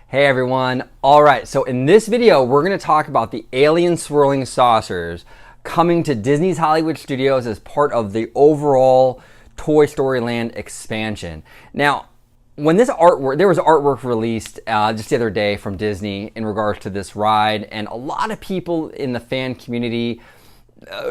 Hey everyone. All right, so in this video, we're going to talk about the Alien Swirling Saucers coming to Disney's Hollywood Studios as part of the overall Toy Story Land expansion. Now, when this artwork, there was artwork released just the other day from Disney in regards to this ride, and a lot of people in the fan community,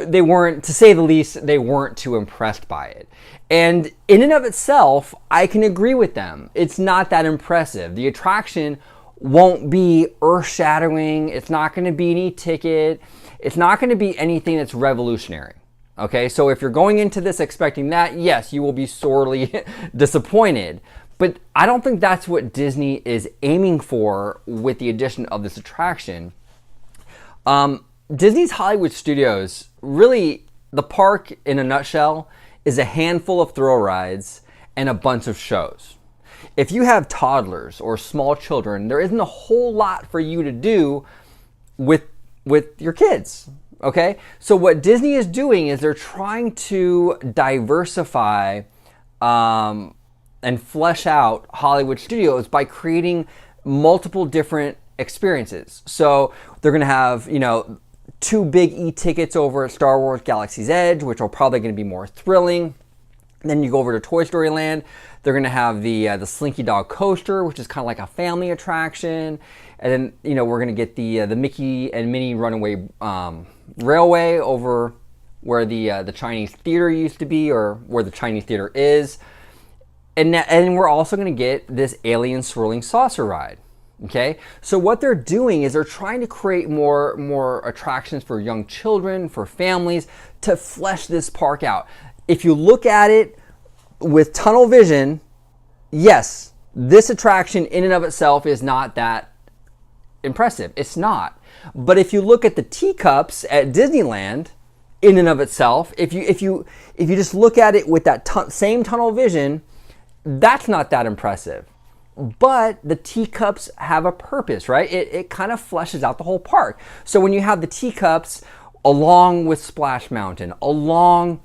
they weren't, to say the least, they weren't too impressed by it. And in and of itself, I can agree with them. It's not that impressive. The attraction won't be earth-shattering. It's not going to be any ticket. It's not going to be anything that's revolutionary. Okay, so if you're going into this expecting that, yes, you will be sorely disappointed. But I don't think that's what Disney is aiming for with the addition of this attraction. Disney's Hollywood Studios, really, the park in a nutshell is a handful of thrill rides and a bunch of shows. If you have toddlers or small children, there isn't a whole lot for you to do with your kids, okay? So what Disney is doing is they're trying to diversify and flesh out Hollywood Studios by creating multiple different experiences. So they're gonna have, two big e-tickets over at Star Wars Galaxy's Edge, which are probably going to be more thrilling. Then you go over to Toy Story Land. They're going to have the Slinky Dog Coaster, which is kind of like a family attraction. And then, we're going to get the Mickey and Minnie Runaway Railway over where the Chinese Theater used to be, or where the Chinese Theater is. And we're also going to get this Alien Swirling Saucer ride. Okay, so what they're doing is they're trying to create more attractions for young children, for families, to flesh this park out. If you look at it with tunnel vision, yes, this attraction in and of itself is not that impressive. It's not. But if you look at the teacups at Disneyland, in and of itself, if you just look at it with that same tunnel vision, that's not that impressive. But the teacups have a purpose, right? It kind of fleshes out the whole park. So when you have the teacups along with Splash Mountain, along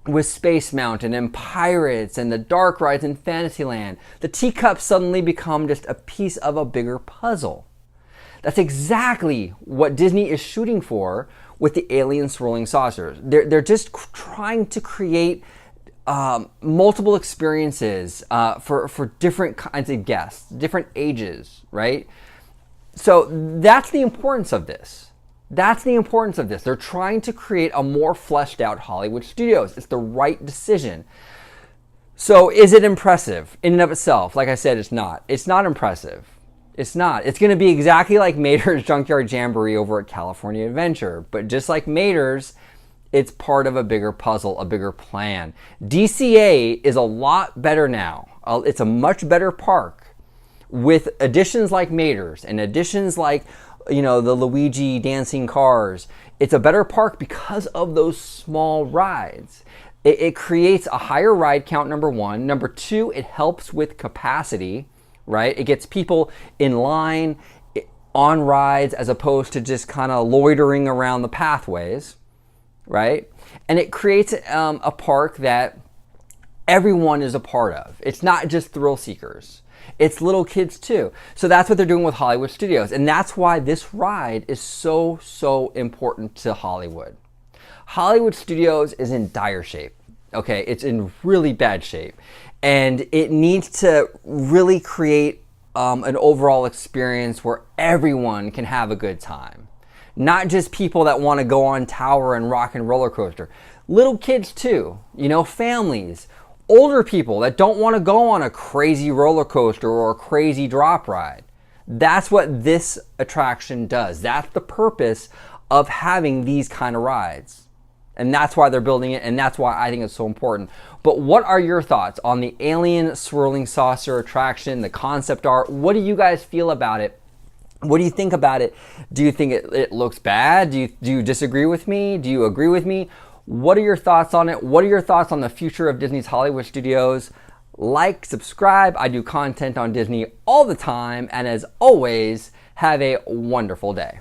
with Space Mountain and Pirates and the dark rides in Fantasyland, the teacups suddenly become just a piece of a bigger puzzle. That's exactly what Disney is shooting for with the Alien Swirling Saucers. They're just trying to create multiple experiences for different kinds of guests, different ages, right? So that's the importance of this. That's the importance of this. They're trying to create a more fleshed out Hollywood Studios. It's the right decision. So is it impressive in and of itself? Like I said, it's not. It's not impressive. It's not. It's going to be exactly like Mater's Junkyard Jamboree over at California Adventure. But just like Mater's, it's part of a bigger puzzle, a bigger plan. DCA is a lot better now. It's a much better park with additions like Mater's and additions like, the Luigi dancing cars. It's a better park because of those small rides. It creates a higher ride count, number one. Number two, it helps with capacity, right? It gets people in line on rides as opposed to just kind of loitering around the pathways. Right? And it creates a park that everyone is a part of. It's not just thrill seekers. It's little kids too. So that's what they're doing with Hollywood Studios. And that's why this ride is so important to Hollywood. Hollywood Studios is in dire shape. Okay, it's in really bad shape. And it needs to really create an overall experience where everyone can have a good time. Not just people that want to go on tower and rock and roller coaster. Little kids too, families, older people that don't want to go on a crazy roller coaster or a crazy drop ride. That's what this attraction does. That's the purpose of having these kind of rides. And that's why they're building it, and that's why I think it's so important. But what are your thoughts on the Alien Swirling Saucer attraction, the concept art? What do you guys feel about it? What do you think about it? Do you think it looks bad? Do you disagree with me? Do you agree with me? What are your thoughts on it? What are your thoughts on the future of Disney's Hollywood Studios? Like, subscribe. I do content on Disney all the time. And as always, have a wonderful day.